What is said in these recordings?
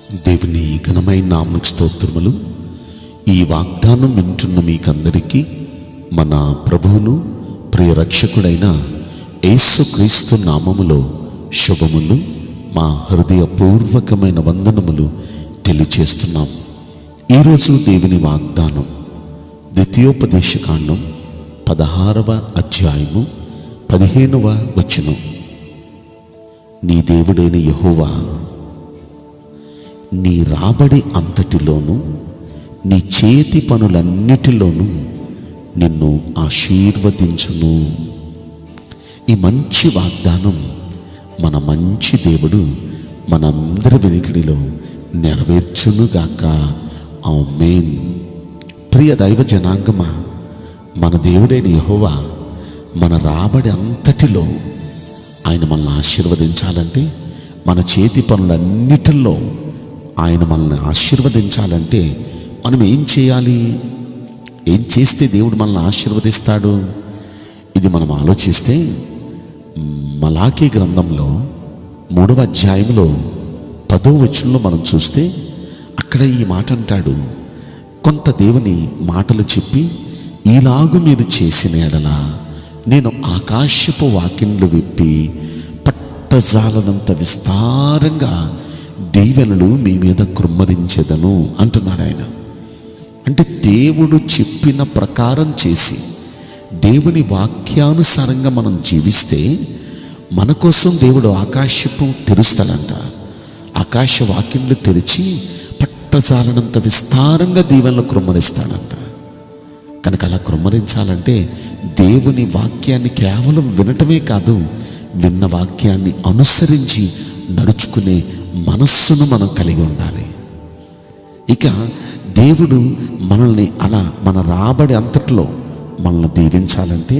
దేవుని ఘనమైన నామమునకు స్తోత్రములు. ఈ వాగ్దానం వింటున్న మీకందరికీ మన ప్రభువును ప్రియ రక్షకుడైన యేసుక్రీస్తు నామములో శుభములు, మా హృదయపూర్వకమైన వందనములు తెలియచేస్తున్నాం. ఈరోజు దేవుని వాగ్దానం ద్వితీయోపదేశకాండం 16వ అధ్యాయము 15వ వచనం. నీ దేవుడైన యెహోవా నీ రాబడి అంతటిలోనూ నీ చేతి పనులన్నిటిలోనూ నిన్ను ఆశీర్వదించును. ఈ మంచి వాగ్దానం మన మంచి దేవుడు మనందరి వెనుకడిలో నెరవేర్చునుగాక. ఆమేన్. ప్రియ దైవ జనాంగమా, మన దేవుడైన యెహోవా మన రాబడి అంతటిలో ఆయన మనల్ని ఆశీర్వదించాలంటే, మన చేతి పనులన్నిటిలో ఆయన మనల్ని ఆశీర్వదించాలంటే మనం ఏం చేయాలి? ఏం చేస్తే దేవుడు మనల్ని ఆశీర్వదిస్తాడు? ఇది మనం ఆలోచిస్తే మలాకీ గ్రంథంలో 3వ అధ్యాయంలో 10వ వచనంలో మనం చూస్తే అక్కడ ఈ మాట అంటాడు, కొంత దేవుని మాటలు చెప్పి ఈలాగు మీరు చేసిన ఎడల నేను ఆకాశపు వాకిన్లు విప్పి పట్టజాలనంత విస్తారంగా దీవెనలు మీ మీద కృమ్మరించెదను అంటున్నాడు ఆయన. అంటే దేవుడు చెప్పిన ప్రకారం చేసి దేవుని వాక్యానుసారంగా మనం జీవిస్తే మన కోసం దేవుడు ఆకాశపు తెరుస్తాడంట. ఆకాశ వాకిన్లు తెరిచి పట్టజాలనంత విస్తారంగా దీవెనలు కృమ్మరిస్తాడంట. కనుక అలా కృమ్మరించాలంటే దేవుని వాక్యాన్ని కేవలం వినటమే కాదు, విన్న వాక్యాన్ని అనుసరించి నడుచుకునే మనస్సును మనం కలిగి ఉండాలి. ఇక దేవుడు మనల్ని అలా మన రాబడి అంతట్లో మనల్ని దీవించాలంటే,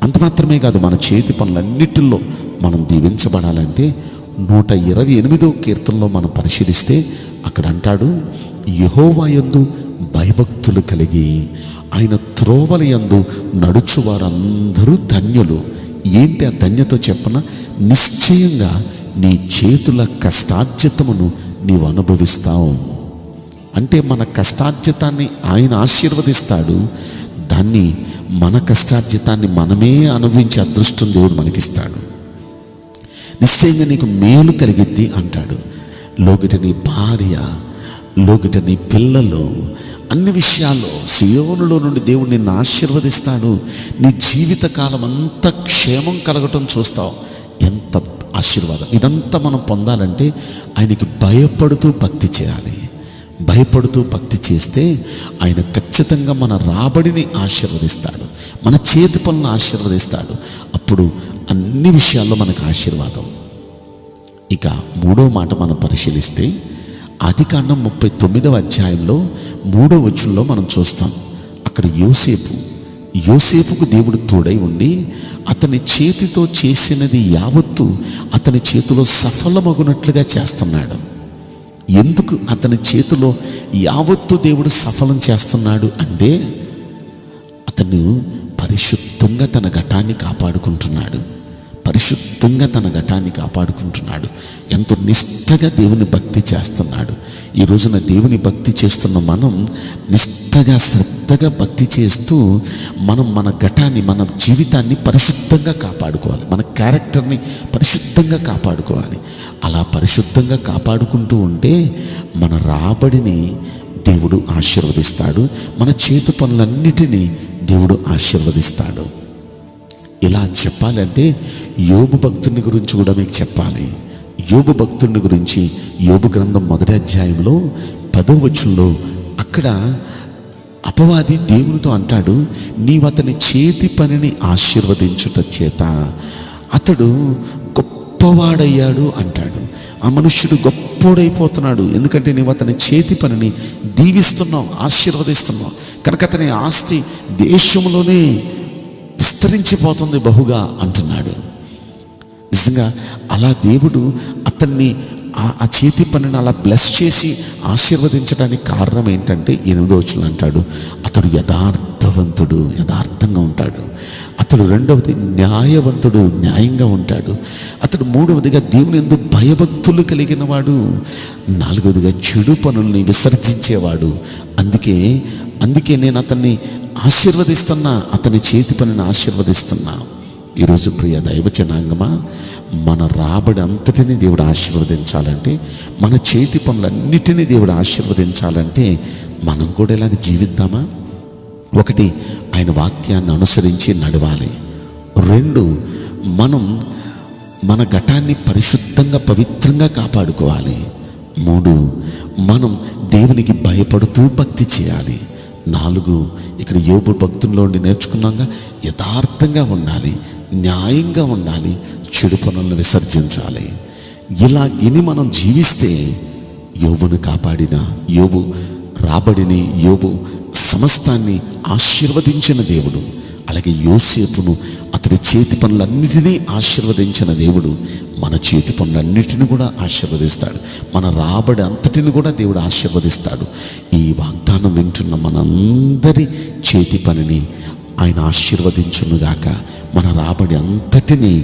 అంత మాత్రమే కాదు, మన చేతి పనులన్నిటిలో మనం దీవించబడాలంటే 128వ కీర్తనలో మనం పరిశీలిస్తే అక్కడ అంటాడు, యెహోవా యందు భయభక్తులు కలిగి ఆయన త్రోవల యందు నడుచు వారందరూ ధన్యులు. ఏంటి ఆ ధన్యతో చెప్పన? నిశ్చయంగా నీ చేతుల కష్టార్జితమును నీవు అనుభవిస్తావు. అంటే మన కష్టార్జితాన్ని ఆయన ఆశీర్వదిస్తాడు. దాన్ని మన కష్టార్జితాన్ని మనమే అనుభవించే అదృష్టం దేవుడు మనకిస్తాడు. నిశ్చయంగా నీకు మేలు కలిగిద్ది అంటాడు. లోగిట నీ భార్య, లోగిట నీ పిల్లలు, అన్ని విషయాల్లో సియోనులో నుండి దేవుడు నిన్ను ఆశీర్వదిస్తాడు. నీ జీవితకాలం అంతా క్షేమం కలగటం చూస్తావు. ఎంత ఆశీర్వాదం! ఇదంతా మనం పొందాలంటే ఆయనకి భయపడుతూ భక్తి చేయాలి. భయపడుతూ భక్తి చేస్తే ఆయన ఖచ్చితంగా మన రాబడిని ఆశీర్వదిస్తాడు, మన చేతి పనులను ఆశీర్వదిస్తాడు. అప్పుడు అన్ని విషయాల్లో మనకు ఆశీర్వాదం. ఇక 3వ మాట మనం పరిశీలిస్తే ఆదికాండం 39వ అధ్యాయంలో 3వ వచనంలో మనం చూస్తాం. అక్కడ యోసేపుకు దేవుడు తోడై ఉండి అతని చేతితో చేసినది యావత్తు అతని చేతిలో సఫలమగునట్లుగా చేస్తున్నాడు. ఎందుకు అతని చేతిలో యావత్తు దేవుడు సఫలం చేస్తున్నాడు అంటే, అతను పరిశుద్ధంగా తన ఘటాన్ని కాపాడుకుంటున్నాడు. పరిశుద్ధంగా తన ఘటాన్ని కాపాడుకుంటున్నాడు. ఎంతో నిష్ఠగా దేవుని భక్తి చేస్తున్నాడు. ఈ రోజున దేవుని భక్తి చేస్తున్న మనం నిష్ఠగా శ్రద్ధగా భక్తి చేస్తూ మనం మన ఘటాన్ని, మన జీవితాన్ని పరిశుద్ధంగా కాపాడుకోవాలి. మన క్యారెక్టర్ని పరిశుద్ధంగా కాపాడుకోవాలి. అలా పరిశుద్ధంగా కాపాడుకుంటూ ఉంటే మన రాబడిని దేవుడు ఆశీర్వదిస్తాడు. మన చేతి పనులన్నిటినీ దేవుడు ఆశీర్వదిస్తాడు. ఇలా చెప్పాలంటే యోబు భక్తుని గురించి కూడా మీకు చెప్పాలి. యోబు భక్తుని గురించి యోబు గ్రంథం 1వ అధ్యాయంలో 10వ వచనంలో అక్కడ అపవాది దేవునితో అంటాడు, నీవు అతని చేతి పనిని ఆశీర్వదించుట చేత అతడు గొప్పవాడయ్యాడు అంటాడు. ఆ మనుష్యుడు గొప్పోడైపోతున్నాడు. ఎందుకంటే నీవు అతని చేతి పనిని దీవిస్తున్నావు, ఆశీర్వదిస్తున్నావు. కనుక అతని ఆస్తి దేశంలోనే విస్తరించిపోతుంది బహుగా అంటున్నాడు. నిజంగా అలా దేవుడు అతన్ని ఆ చేతి పనిని అలా బ్లెస్ చేసి ఆశీర్వదించడానికి కారణం ఏంటంటే 8వ వచనం అంటాడు, అతడు యథార్థ సత్యవంతుడు, యథార్థంగా ఉంటాడు. అతడు రెండవది న్యాయవంతుడు, న్యాయంగా ఉంటాడు. అతడు మూడవదిగా దేవుని యందు భయభక్తులు కలిగిన వాడు. నాలుగవదిగా చెడు పనుల్ని విసర్జించేవాడు. అందుకే నేను అతన్ని ఆశీర్వదిస్తున్నా, అతని చేతి పనిని ఆశీర్వదిస్తున్నా. ఈరోజు ప్రియ దైవ జనాంగమా, మన రాబడి అంతటినీ దేవుడు ఆశీర్వదించాలంటే, మన చేతి పనులన్నిటినీ దేవుడు ఆశీర్వదించాలంటే మనం కూడా ఇలాగ జీవిద్దామా? ఒకటి, ఆయన వాక్యాన్ని అనుసరించి నడవాలి. రెండు, మనం మన ఘటాన్ని పరిశుద్ధంగా పవిత్రంగా కాపాడుకోవాలి. మూడు, మనం దేవునికి భయపడుతూ భక్తి చేయాలి. నాలుగు, ఇక్కడ యోబు భక్తుల్లో ఉండి నేర్చుకున్నాక యథార్థంగా ఉండాలి, న్యాయంగా ఉండాలి, చెడు పనులను విసర్జించాలి. ఇలా ఇని మనం జీవిస్తే యోబును కాపాడిన, యోబు రాబడిని, యోబు సమస్తాన్ని ఆశీర్వదించిన దేవుడు, అలాగే యోసేపును అతడి చేతి పనులన్నిటినీ ఆశీర్వదించిన దేవుడు మన చేతి పనులన్నిటిని కూడా ఆశీర్వదిస్తాడు. మన రాబడి అంతటిని కూడా దేవుడు ఆశీర్వదిస్తాడు. ఈ వాగ్దానం వింటున్న మనందరి చేతి పనిని ఆయన ఆశీర్వదించునుగాక. మన రాబడి అంతటినీ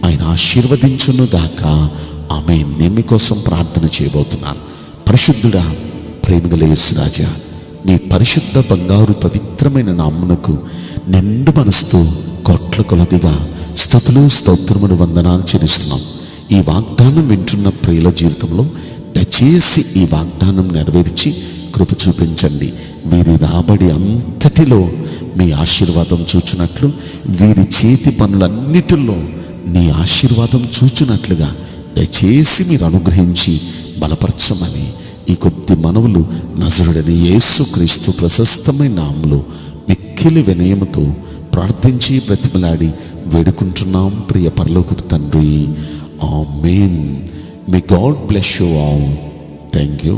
ఆయన ఆశీర్వదించునుగాక. ఆమేన్. నేను మీకోసం ప్రార్థన చేయబోతున్నాను. పరిశుద్ధుడా, ప్రేమగల యేసురాజా, నీ పరిశుద్ధ బంగారు పవిత్రమైన నామమునకు నిండు మనసుతో కోట్ల కొలదిగా స్తుతులు, స్తోత్రములు, వందనాలు చెల్లిస్తున్నాం. ఈ వాగ్దానం వింటున్న ప్రియుల జీవితంలో దయచేసి ఈ వాగ్దానం నెరవేర్చి కృప చూపించండి. వీరి రాబడి అంతటిలో మీ ఆశీర్వాదం చూచున్నట్లు, వీరి చేతి పనులన్నిటిలో నీ ఆశీర్వాదం చూచున్నట్లుగా దయచేసి మీరు అనుగ్రహించి బలపరచమని ఈ కొద్ది మనవులు నజరుడని యేసుక్రీస్తు ప్రశస్తమైన నామములో మిక్కిలి వినయముతో ప్రార్థించి బ్రతిమలాడి వేడుకుంటున్నాం ప్రియ పరలోకపు తండ్రి. ఆమేన్. May God bless you all. Thank you.